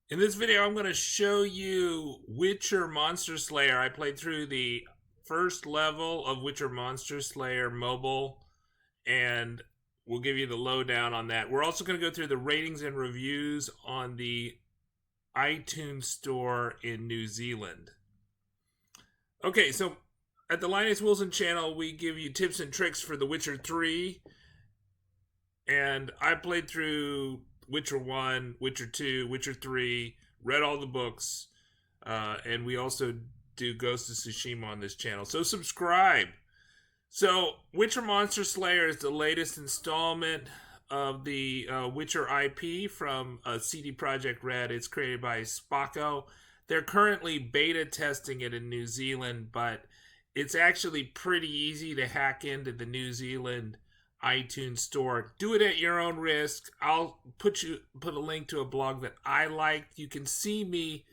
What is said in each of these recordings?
In this video, I'm going to show you Witcher Monster Slayer. I played through the first level of Witcher Monster Slayer mobile, and we'll give you the lowdown on that. We're also going to go through the ratings and reviews on the iTunes store in New Zealand. Okay, so at the Linus Wilson channel, we give you tips and tricks for The Witcher 3, and I played through Witcher 1, Witcher 2, Witcher 3, read all the books, and we also do Ghost of Tsushima on this channel. So subscribe. So Witcher Monster Slayer is the latest installment of the Witcher IP from CD Projekt Red. It's created by Spokko. They're currently beta testing it in New Zealand, but it's actually pretty easy to hack into the New Zealand iTunes store. Do it at your own risk. I'll put a link to a blog that I liked. You can see me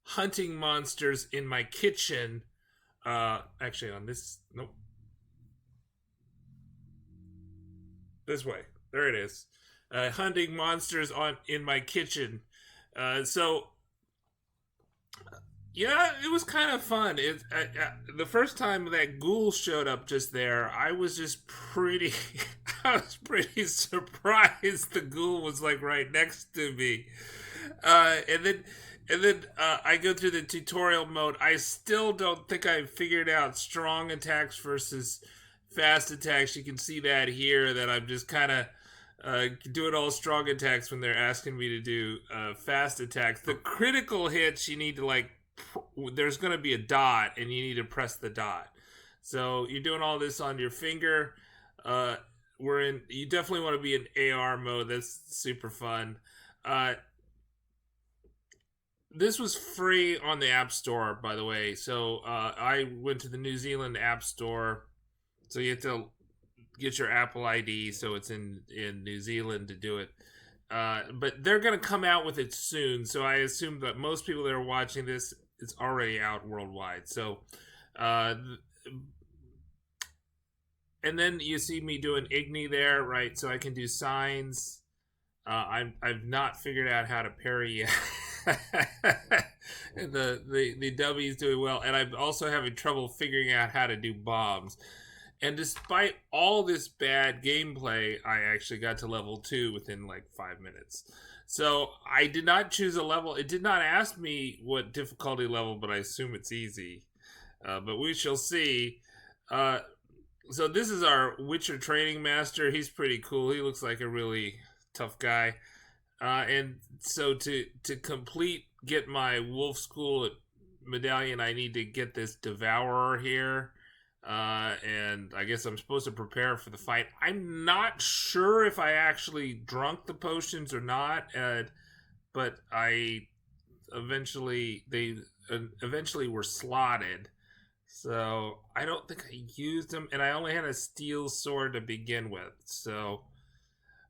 hunting monsters in my kitchen. Actually on this, nope. This way. There it is. Hunting monsters in my kitchen. Yeah, it was kind of fun. The first time that ghoul showed up just there, I was just pretty, I was pretty surprised the ghoul was like right next to me. And then I go through the tutorial mode. I still don't think I figured out strong attacks versus fast attacks. You can see that here, that I'm just kind of doing all strong attacks when they're asking me to do fast attacks. The critical hits, you need to there's going to be a dot and you need to press the dot. So you're doing all this on your finger. You definitely want to be in AR mode. That's super fun. This was free on the App Store, by the way. So I went to the New Zealand App Store. So you have to get your Apple ID, so it's in New Zealand to do it. But they're going to come out with it soon. So I assume that most people that are watching this, it's already out worldwide. So, and then you see me doing Igni there, right? So I can do signs. I've not figured out how to parry yet. the W's doing well, and I'm also having trouble figuring out how to do bombs. And despite all this bad gameplay, I actually got to level 2 within like 5 minutes. So I did not choose a level. It did not ask me what difficulty level, but I assume it's easy. But we shall see. So this is our Witcher training master. He's pretty cool. He looks like a really tough guy. And so to get my wolf school medallion, I need to get this devourer here. And I guess I'm supposed to prepare for the fight. I'm not sure if I actually drunk the potions or not, but they eventually were slotted. So I don't think I used them, and I only had a steel sword to begin with. So,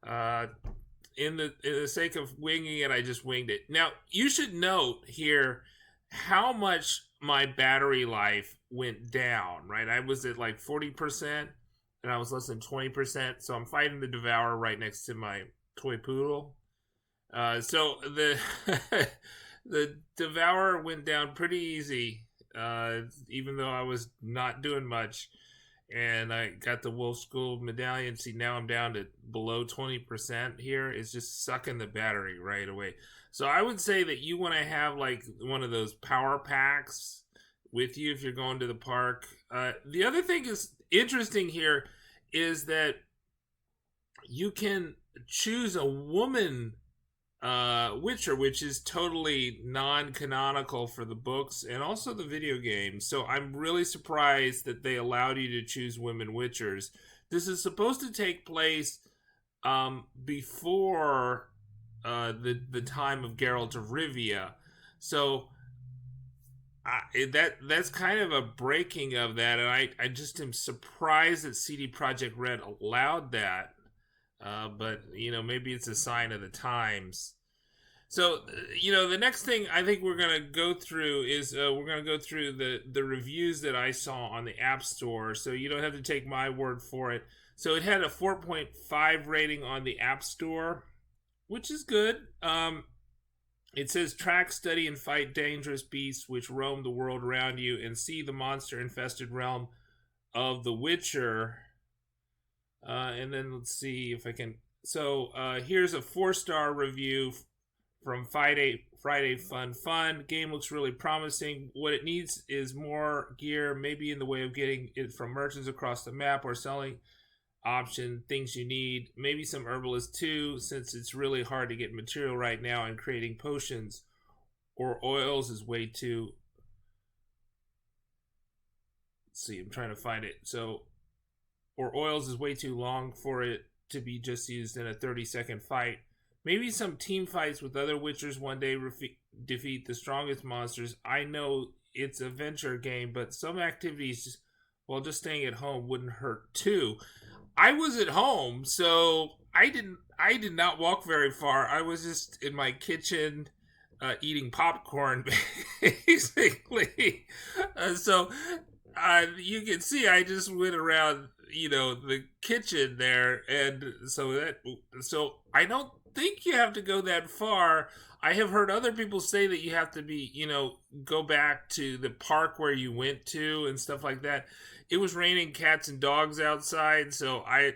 in the sake of winging it, I just winged it. Now you should note here how much my battery life went down, right? I was at like 40% and I was less than 20%. So I'm fighting the devourer right next to my toy poodle. So the the devourer went down pretty easy, even though I was not doing much. And I got the wolf school medallion. See, now I'm down to below 20% here. It's just sucking the battery right away. So I would say that you want to have like one of those power packs with you if you're going to the park. The other thing is interesting here is that you can choose a woman Witcher, which is totally non-canonical for the books and also the video game. So I'm really surprised that they allowed you to choose women Witchers. This is supposed to take place before the time of Geralt of Rivia. So that's kind of a breaking of that, and I just am surprised that CD Projekt Red allowed that. But maybe it's a sign of the times. So the next thing I think we're gonna go through is we're gonna go through the reviews that I saw on the App Store. So you don't have to take my word for it. So it had a 4.5 rating on the App Store, which is good. It says track, study, and fight dangerous beasts which roam the world around you, and see the monster-infested realm of The Witcher. And then let's see if I can. So here's a 4-star review from Friday Fun. Game looks really promising. What it needs is more gear, maybe in the way of getting it from merchants across the map or selling option things you need. Maybe some herbalist too, since it's really hard to get material right now, and creating potions or oils is way too. Let's see, I'm trying to find it. So, or oils is way too long for it to be just used in a 30-second fight. Maybe some team fights with other Witchers one day defeat the strongest monsters. I know it's a venture game, but some activities while just staying at home wouldn't hurt too. I was at home, so I did not walk very far. I was just in my kitchen eating popcorn, basically. So you can see I just went around, the kitchen there, and so I don't think you have to go that far. I have heard other people say that you have to be, go back to the park where you went to and stuff like that. It was raining cats and dogs outside, so I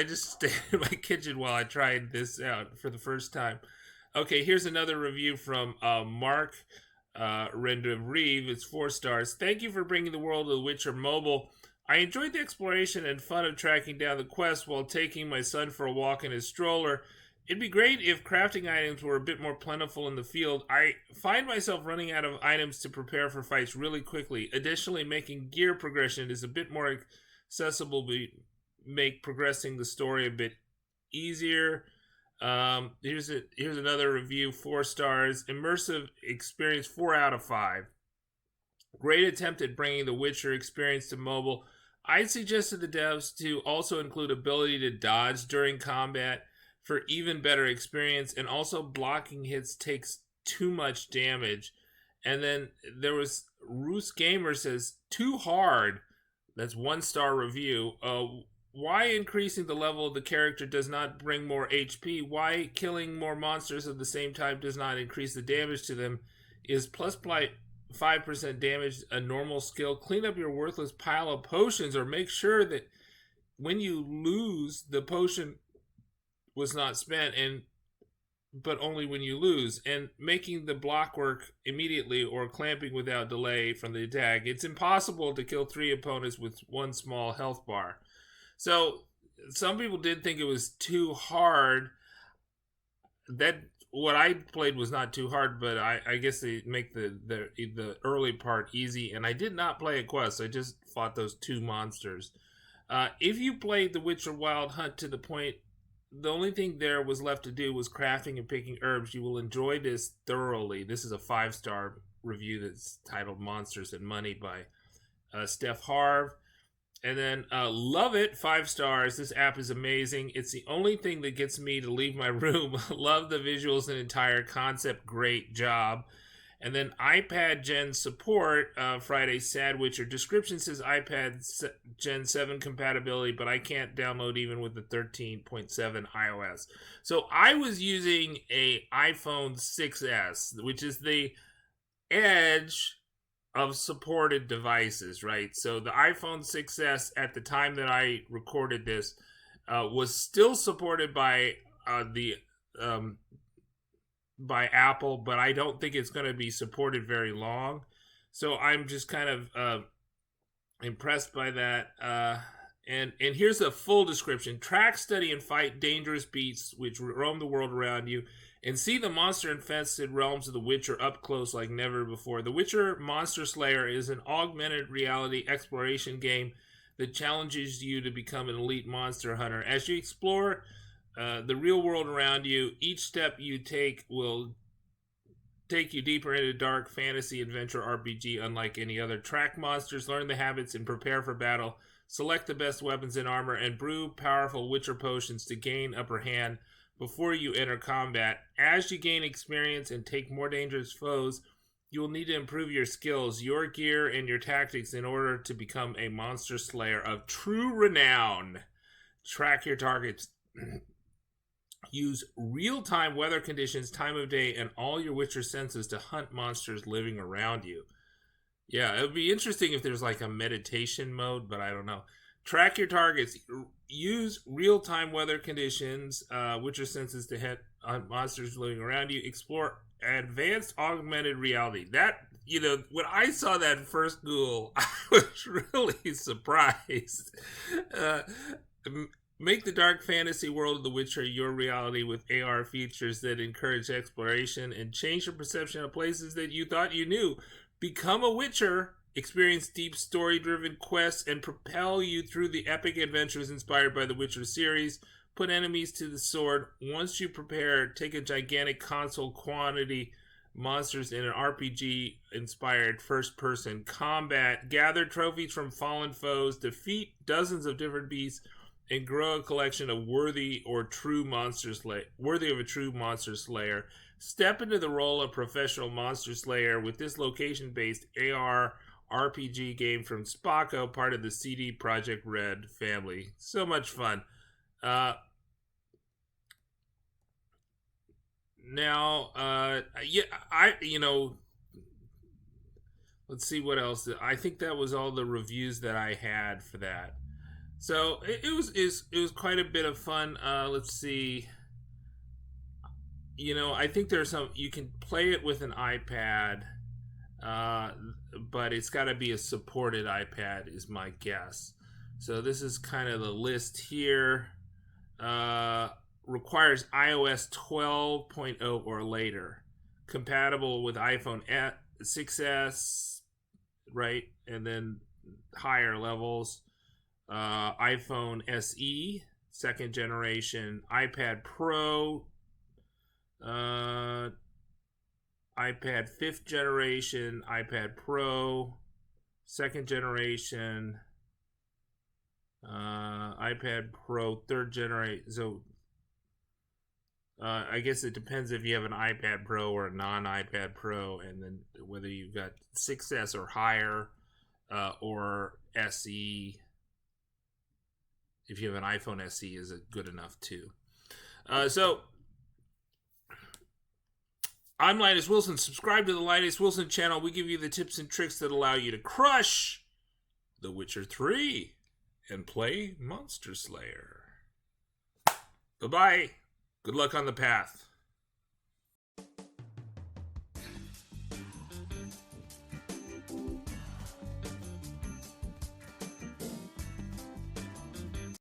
just stayed in my kitchen while I tried this out for the first time. Okay, here's another review from Mark Rendevrive. It's 4 stars. Thank you for bringing the world of The Witcher mobile. I enjoyed the exploration and fun of tracking down the quest while taking my son for a walk in his stroller. It'd be great if crafting items were a bit more plentiful in the field. I find myself running out of items to prepare for fights really quickly. Additionally, making gear progression is a bit more accessible to make progressing the story a bit easier. Here's another review, 4 stars. Immersive experience, 4 out of 5. Great attempt at bringing the Witcher experience to mobile. I'd suggest to the devs to also include ability to dodge during combat for even better experience, and also blocking hits takes too much damage. And then there was Roos Gamer says, too hard. That's 1-star review. Why increasing the level of the character does not bring more HP? Why killing more monsters at the same time does not increase the damage to them? Is plus 5% damage a normal skill? Clean up your worthless pile of potions, or make sure that when you lose, the potion was not spent, but only when you lose. And making the block work immediately or clamping without delay from the attack. It's impossible to kill 3 opponents with 1 small health bar. So some people did think it was too hard. That what I played was not too hard, but I guess they make the early part easy. And I did not play a quest. I just fought those 2 monsters. If you played The Witcher Wild Hunt to the point, the only thing there was left to do was crafting and picking herbs, you will enjoy this thoroughly. This is a 5-star review that's titled Monsters and Money by Steph Harv. And then love it, 5 stars. This app is amazing. It's the only thing that gets me to leave my room. Love the visuals and entire concept. Great job. And then iPad Gen support, Friday Sad Witcher. Description says iPad Gen 7 compatibility, but I can't download even with the 13.7 iOS. So I was using a iPhone 6S, which is the edge of supported devices, right? So the iPhone 6S at the time that I recorded this was still supported by Apple, but I don't think it's going to be supported very long. So I'm just kind of impressed by that. And here's the full description. Track, study, and fight dangerous beasts which roam the world around you, and see the monster-infested realms of The Witcher up close like never before. The Witcher Monster Slayer is an augmented reality exploration game that challenges you to become an elite monster hunter. As you explore the real world around you, each step you take will take you deeper into dark fantasy adventure RPG unlike any other. Track monsters, learn the habits, and prepare for battle. Select the best weapons and armor, and brew powerful Witcher potions to gain upper hand before you enter combat. As you gain experience and take more dangerous foes, you will need to improve your skills, your gear, and your tactics in order to become a monster slayer of true renown. Track your targets Use real-time weather conditions, time of day, and all your Witcher senses to hunt monsters living around you. Yeah, it would be interesting if there's like a meditation mode, but I don't know. Track your targets. Use real-time weather conditions, Witcher senses to hit on monsters living around you. Explore advanced augmented reality. That, when I saw that first ghoul, I was really surprised. Uh, Make the dark fantasy world of The Witcher your reality with AR features that encourage exploration and change your perception of places that you thought you knew. Become a Witcher, experience deep story-driven quests, and propel you through the epic adventures inspired by the Witcher series. Put enemies to the sword. Once you prepare, take a gigantic console quantity monsters in an RPG-inspired first-person combat. Gather trophies from fallen foes. Defeat dozens of different beasts. And grow a collection of worthy of a true monster slayer. Step into the role of professional monster slayer with this location-based AR RPG game from Spokko, part of the CD Projekt Red family. So much fun. Let's see what else. I think that was all the reviews that I had for that. So it was quite a bit of fun. Let's see. I think there's some, you can play it with an iPad, but it's got to be a supported iPad, is my guess. So this is kind of the list here. Requires iOS 12.0 or later. Compatible with iPhone 6S, right? And then higher levels. iPhone SE, second generation, iPad Pro, iPad 5th generation, iPad Pro, second generation, iPad Pro 3rd generation. So I guess it depends if you have an iPad Pro or a non-iPad Pro, and then whether you've got 6S or higher, or SE. If you have an iPhone SE, is it good enough too? So, I'm Linus Wilson. Subscribe to the Linus Wilson channel. We give you the tips and tricks that allow you to crush The Witcher 3 and play Monster Slayer. Bye-bye. Good luck on the path.